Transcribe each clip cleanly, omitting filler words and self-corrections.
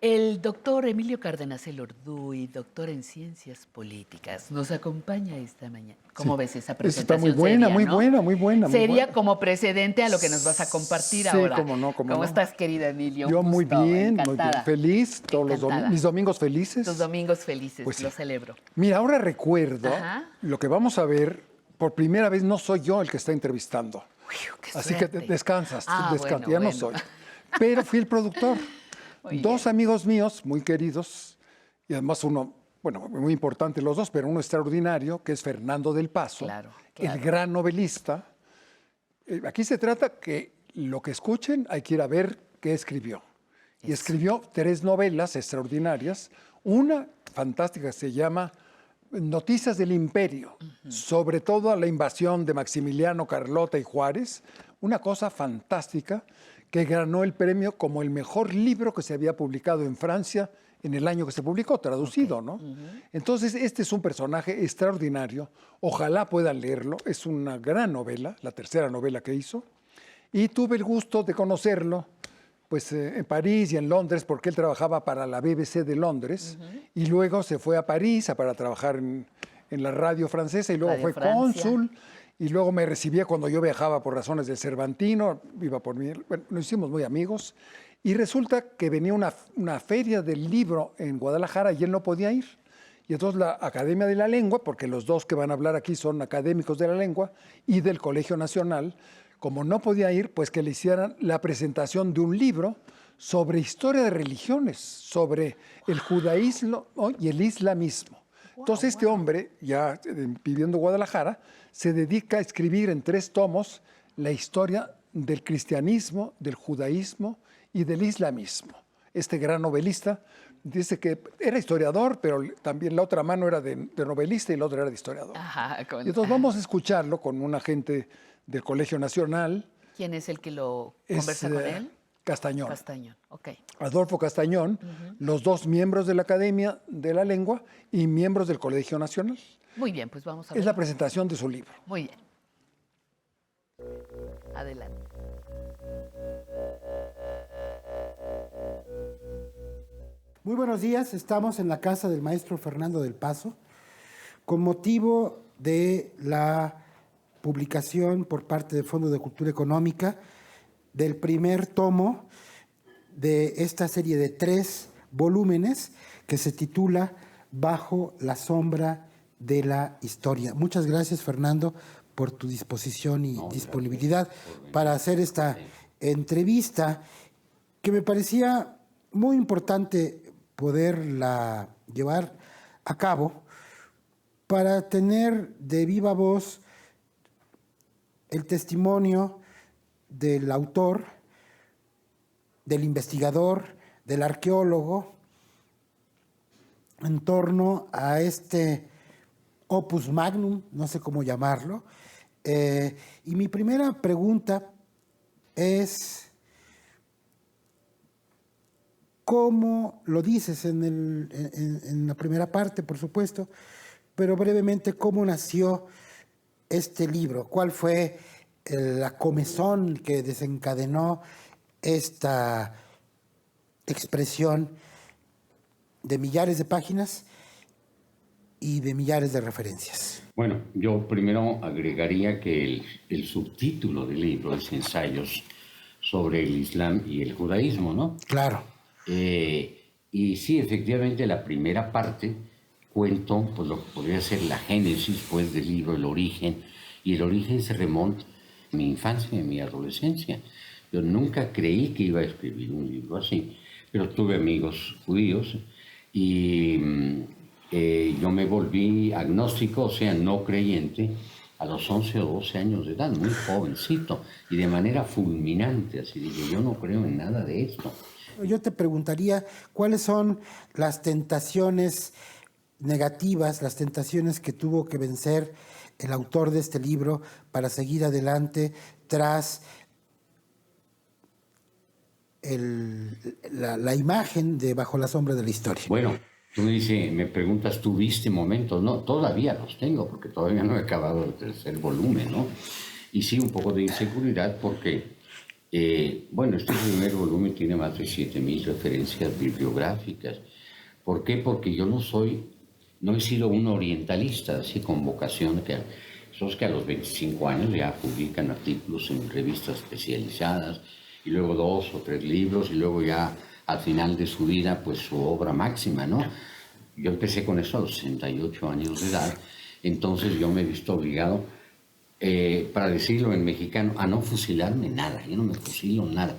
El doctor Emilio Cárdenas Elorduy, doctor en ciencias políticas, nos acompaña esta mañana. ¿Cómo Sí, ves esa esa está presentación seria, muy no? buena, muy buena, muy Seria buena. como precedente a lo que nos vas a compartir Sí, ahora. cómo no, cómo ¿Cómo no. estás, querida Emilio? Un Yo gusto, muy bien. encantada. Feliz, todos los Encantada. mis domingos Tus felices. domingos felices, Pues sí. lo celebro. Mira, ahora recuerdo Ajá. lo que vamos a ver. Por primera vez no soy yo el que está entrevistando. Uy, qué Así que suerte. descansas, Ah, descansa, bueno, ya no bueno. soy. Pero fui el productor. Muy Dos bien. amigos míos muy queridos, y además uno, bueno, muy importante los dos, pero uno extraordinario, que es Fernando del Paso, Claro, el claro. gran novelista. Aquí se trata que lo que escuchen hay que ir a ver qué escribió. Y Eso. escribió 3 novelas extraordinarias. Una fantástica se llama Noticias del Imperio, sobre todo a la invasión de Maximiliano, Carlota y Juárez. Una cosa fantástica que ganó el premio como el mejor libro que se había publicado en Francia en el año que se publicó, traducido, ¿no? Entonces, este es un personaje extraordinario. Ojalá puedan leerlo. Es una gran novela, la tercera novela que hizo. Y tuve el gusto de conocerlo pues, en París y en Londres, porque él trabajaba para la BBC de Londres. Y luego se fue a París para trabajar en la radio francesa y luego Radio fue Francia. cónsul. Y luego me recibía cuando yo viajaba por razones del Cervantino, iba por mí, bueno, nos hicimos muy amigos. Y resulta que venía una feria del libro en Guadalajara y él no podía ir. Y entonces la Academia de la Lengua, porque los dos que van a hablar aquí son académicos de la lengua y del Colegio Nacional, como no podía ir, pues que le hicieran la presentación de un libro sobre historia de religiones, sobre el judaísmo, ¿no?, y el islamismo. Entonces este hombre, ya viviendo en Guadalajara, se dedica a escribir en 3 tomos la historia del cristianismo, del judaísmo y del islamismo. Este gran novelista dice que era historiador, pero también la otra mano era de novelista y la otra era de historiador. Ajá, Y entonces vamos a escucharlo con un agente del Colegio Nacional, ¿Quién es el que lo es conversa con él? Castañón. Castañón, ok. Adolfo Castañón, los dos miembros de la Academia de la Lengua y miembros del Colegio Nacional. Muy bien, pues vamos a Es ver. la presentación de su libro. Muy bien. Adelante. Muy buenos días, estamos en la casa del maestro Fernando del Paso con motivo de la publicación por parte del Fondo de Cultura Económica del primer tomo de esta serie de 3 volúmenes que se titula Bajo la sombra de la historia. Muchas gracias, Fernando, por tu disposición y disponibilidad para hacer esta entrevista que me parecía muy importante poderla llevar a cabo para tener de viva voz el testimonio del autor, del investigador, del arqueólogo, en torno a este opus magnum, no sé cómo llamarlo. Y mi primera pregunta es, ¿cómo lo dices en la primera parte, por supuesto, pero brevemente, cómo nació este libro? ¿Cuál fue la comezón que desencadenó esta expresión de millares de páginas y de millares de referencias? Bueno, yo primero agregaría que el subtítulo del libro es Ensayos sobre el Islam y el judaísmo, ¿no? Claro. Y sí, efectivamente, la primera parte cuento pues, lo que podría ser la génesis pues, del libro, el origen, y el origen se remonta a mi infancia y a mi adolescencia. Yo nunca creí que iba a escribir un libro así, pero tuve amigos judíos y yo me volví agnóstico, o sea, no creyente, a los 11 o 12 años de edad, muy jovencito, y de manera fulminante, así dije, yo no creo en nada de esto. Yo te preguntaría, ¿cuáles son las tentaciones negativas, las tentaciones que tuvo que vencer el autor de este libro para seguir adelante tras la imagen de Bajo la sombra de la historia? Bueno, tú me preguntas, ¿tuviste momentos? No, todavía los tengo, porque todavía no he acabado el tercer volumen, ¿no? Y sí, un poco de inseguridad porque Bueno, este primer volumen tiene más de 7.000 referencias bibliográficas. ¿Por qué? Porque yo no he sido un orientalista, así con vocación, esos que a los 25 años ya publican artículos en revistas especializadas, y luego 2 o 3 libros, y luego ya al final de su vida, pues su obra máxima, ¿no? Yo empecé con eso a los 68 años de edad, entonces yo me he visto obligado, para decirlo en mexicano, a no fusilarme nada. Yo no me fusilo nada.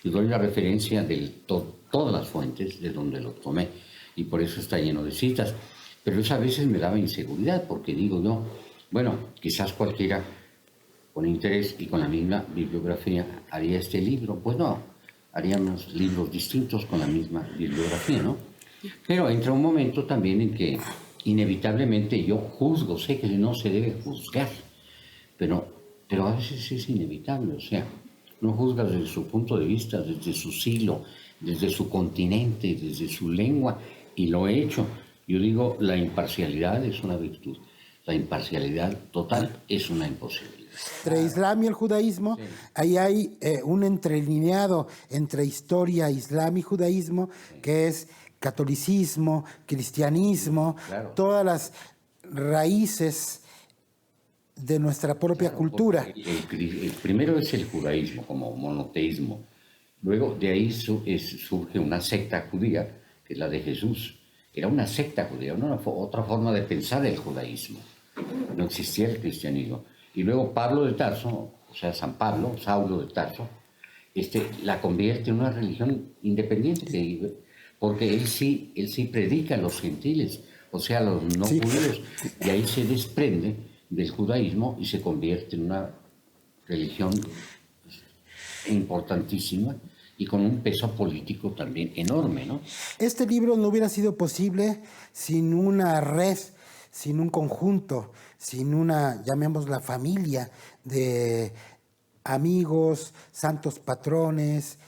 Yo doy la referencia de todas las fuentes de donde lo tomé, y por eso está lleno de citas. Pero eso a veces me daba inseguridad, porque digo yo, bueno, quizás cualquiera con interés y con la misma bibliografía haría este libro. Pues no, haríamos libros distintos con la misma bibliografía, ¿no? Pero entra un momento también en que inevitablemente yo juzgo, sé que no se debe juzgar, pero a veces es inevitable, o sea, no juzga desde su punto de vista, desde su siglo, desde su continente, desde su lengua, y lo he hecho. Yo digo, la imparcialidad es una virtud, la imparcialidad total es una imposibilidad. Entre Islam y el judaísmo, sí, ahí hay un entrelineado entre historia, Islam y judaísmo, sí, que es catolicismo, cristianismo, claro, todas las raíces de nuestra propia, claro, cultura. El primero es el judaísmo como monoteísmo. Luego de ahí surge una secta judía, que es la de Jesús. Era una secta judía, otra forma de pensar el judaísmo. No existía el cristianismo. Y luego Pablo de Tarso, o sea, San Pablo, Saulo de Tarso, la convierte en una religión independiente, porque él sí predica a los gentiles, o sea, a los no judíos, y ahí se desprende del judaísmo y se convierte en una religión importantísima y con un peso político también enorme, ¿no? Este libro no hubiera sido posible sin una red, sin un conjunto, sin una, llamémosla familia, de amigos, santos patrones,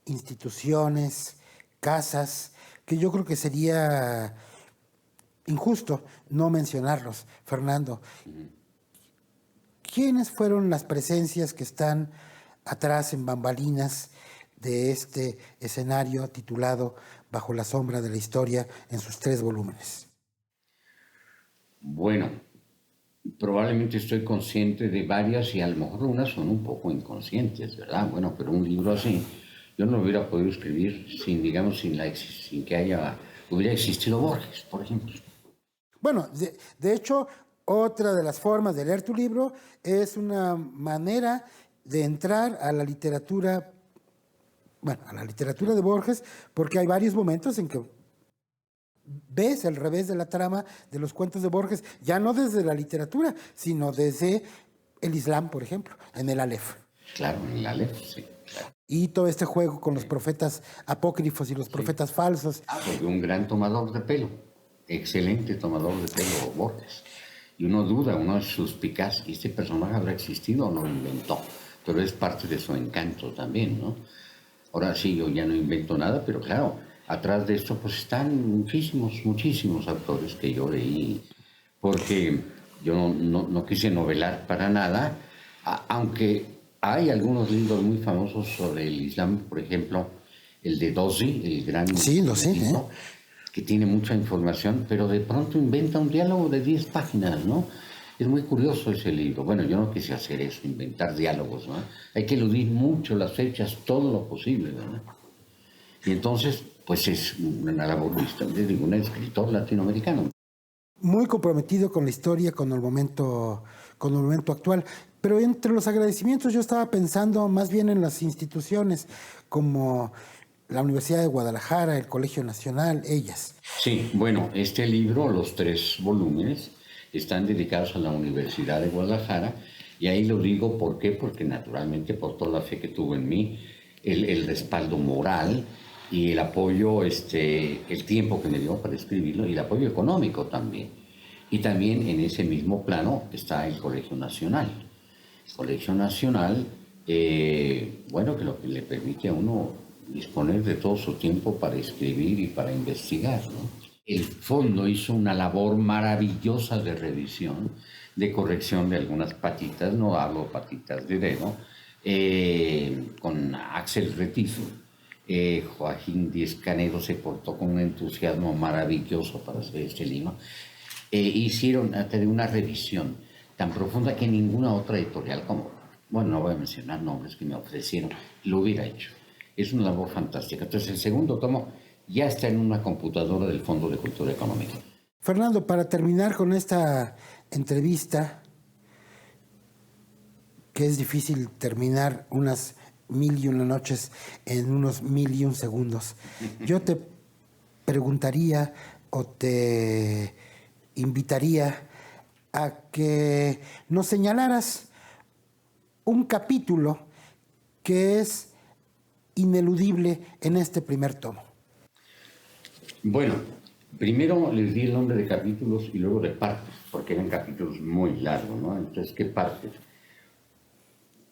instituciones, casas, que yo creo que sería injusto no mencionarlos, Fernando. ¿Quiénes fueron las presencias que están atrás en bambalinas de este escenario titulado Bajo la sombra de la historia en sus 3 volúmenes? Bueno, probablemente estoy consciente de varias y a lo mejor unas son un poco inconscientes, ¿verdad? Bueno, pero un libro así yo no lo hubiera podido escribir sin que hubiera existido Borges, por ejemplo. Bueno, de hecho, otra de las formas de leer tu libro es una manera de entrar a la literatura, de Borges, porque hay varios momentos en que ves el revés de la trama de los cuentos de Borges, ya no desde la literatura, sino desde el Islam, por ejemplo, en el Aleph. Claro, en el Aleph, sí. Claro. Y todo este juego con los profetas apócrifos y los profetas falsos. Porque un gran tomador de pelo, excelente tomador de pelo, Borges. Y uno duda, uno es suspicaz, ¿y este personaje habrá existido o no lo inventó? Pero es parte de su encanto también, ¿no? Ahora sí, yo ya no invento nada, pero claro, atrás de esto pues están muchísimos autores que yo leí, porque yo no quise novelar para nada, aunque hay algunos libros muy famosos sobre el Islam, por ejemplo, el de Dozy, el gran... Sí, lo sé, que tiene mucha información, pero de pronto inventa un diálogo de 10 páginas, ¿no? Es muy curioso ese libro. Bueno, yo no quise hacer eso, inventar diálogos, ¿no? Hay que eludir mucho las fechas, todo lo posible, ¿verdad? Y entonces, pues es una labor de un escritor latinoamericano. Muy comprometido con la historia, con el momento actual. Pero entre los agradecimientos yo estaba pensando más bien en las instituciones como la Universidad de Guadalajara, el Colegio Nacional, ellas. Sí, bueno, este libro, los 3 volúmenes, están dedicados a la Universidad de Guadalajara, y ahí lo digo, ¿por qué? Porque naturalmente por toda la fe que tuvo en mí, el respaldo moral y el apoyo, el tiempo que me dio para escribirlo, y el apoyo económico también. Y también en ese mismo plano está el Colegio Nacional. El Colegio Nacional, bueno, que lo que le permite a uno disponer de todo su tiempo para escribir y para investigar, ¿no? El fondo hizo una labor maravillosa de revisión, de corrección de algunas patitas, no hablo patitas de dedo, con Axel Retief. Joaquín Díez Canedo se portó con un entusiasmo maravilloso para hacer este libro. Hicieron una revisión tan profunda que ninguna otra editorial, como, bueno, no voy a mencionar nombres que me ofrecieron, lo hubiera hecho. Es una labor fantástica. Entonces, el segundo tomo ya está en una computadora del Fondo de Cultura Económica. Fernando, para terminar con esta entrevista, que es difícil terminar unas 1001 noches en unos 1001 segundos, yo te preguntaría o te invitaría a que nos señalaras un capítulo que es ineludible en este primer tomo. Bueno, primero les di el nombre de capítulos y luego de partes, porque eran capítulos muy largos, ¿no? Entonces, ¿qué partes?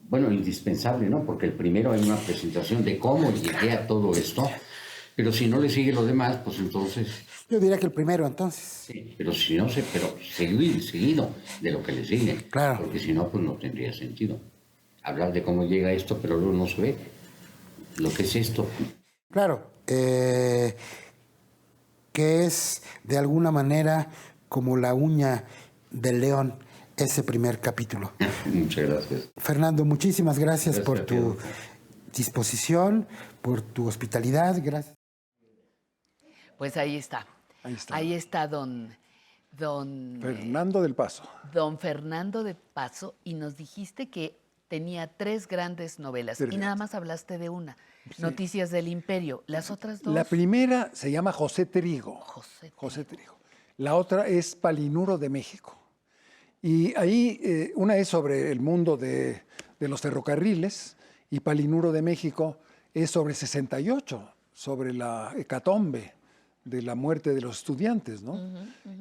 Bueno, indispensable, ¿no? Porque el primero hay una presentación de cómo llegué a todo esto, pero si no le sigue lo demás, pues entonces... Yo diría que el primero, entonces. Sí, pero si no, pero seguido de lo que le sigue. Claro. Porque si no, pues no tendría sentido. Hablar de cómo llega esto, pero luego no se ve lo que es esto. Claro, que es de alguna manera como la uña del león, ese primer capítulo. Muchas gracias. Fernando, muchísimas gracias por tu Pedro. disposición, por tu hospitalidad. Gracias. Pues ahí está. Ahí está. Ahí está don Fernando del Paso. don Fernando de Paso, y nos dijiste que tenía 3 grandes novelas Tres y nada grandes. más hablaste de una, Noticias del Imperio. Las otras 2. La primera se llama José Trigo. José Trigo. La otra es Palinuro de México. Y ahí una es sobre el mundo de los ferrocarriles y Palinuro de México es sobre 68, sobre la hecatombe de la muerte de los estudiantes, ¿no?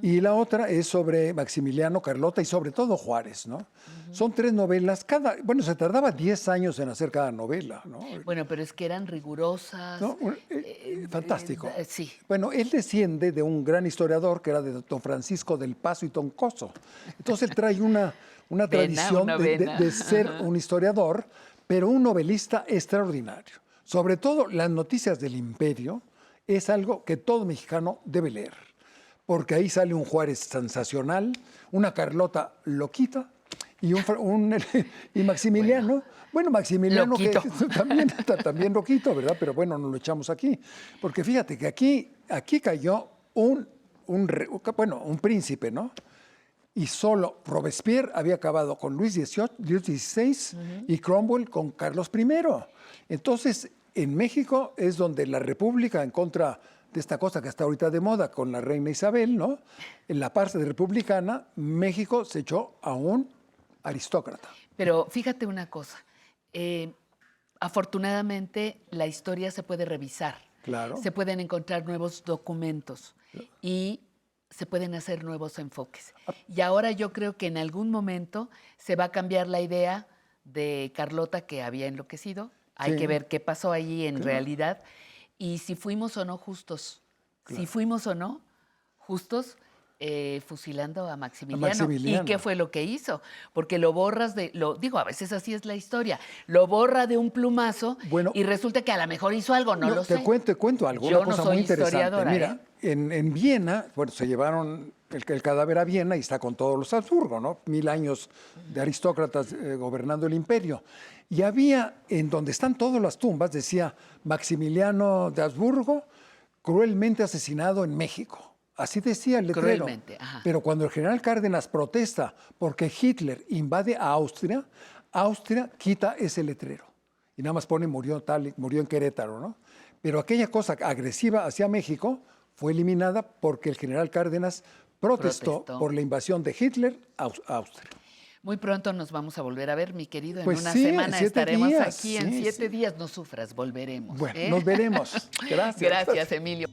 Y la otra es sobre Maximiliano, Carlota y sobre todo Juárez, ¿no? Son 3 novelas, bueno, se tardaba 10 años en hacer cada novela, ¿no? Bueno, pero es que eran rigurosas. ¿No? Fantástico. Sí. Bueno, él desciende de un gran historiador que era de don Francisco del Paso y Toncoso. Entonces él trae una tradición una de vena. ser un historiador, pero un novelista extraordinario. Sobre todo las Noticias del Imperio es algo que todo mexicano debe leer, porque ahí sale un Juárez sensacional, una Carlota loquita y y Maximiliano. Bueno, Maximiliano Loquito. que también loquito, ¿verdad? Pero bueno, nos lo echamos aquí, porque fíjate que aquí cayó un príncipe, ¿no? Y solo Robespierre había acabado con Luis XVI y Cromwell con Carlos I. Entonces, en México es donde la República, en contra de esta cosa que está ahorita de moda con la reina Isabel, ¿no? En la parte republicana, México se echó a un aristócrata. Pero fíjate una cosa, afortunadamente la historia se puede revisar, Claro. se pueden encontrar nuevos documentos y se pueden hacer nuevos enfoques. Y ahora yo creo que en algún momento se va a cambiar la idea de Carlota que había enloquecido. Hay Sí. que ver qué pasó allí en realidad y si fuimos o no justos. Si fuimos o no justos fusilando a Maximiliano. ¿Y qué fue lo que hizo? Porque lo borras a veces así es la historia. Lo borra de un plumazo y resulta que a lo mejor hizo algo, no lo sé. Te cuento algo, Yo una cosa no soy muy interesante. historiadora, Mira, en Viena, bueno, se llevaron el cadáver a Viena y está con todos los Habsburgo, ¿no? 1000 años de aristócratas gobernando el imperio. Y había, en donde están todas las tumbas, decía Maximiliano de Habsburgo, cruelmente asesinado en México. Así decía el letrero. Cruelmente, ajá. Pero cuando el general Cárdenas protesta porque Hitler invade a Austria, Austria quita ese letrero. Y nada más pone murió en Querétaro, ¿no? Pero aquella cosa agresiva hacia México fue eliminada porque el general Cárdenas protestó por la invasión de Hitler a Austria. Muy pronto nos vamos a volver a ver, mi querido. En Pues una sí, semana 7 estaremos días, aquí. En sí, 7 días, no sufras, volveremos. Bueno, nos veremos. Gracias. Gracias, Emilio.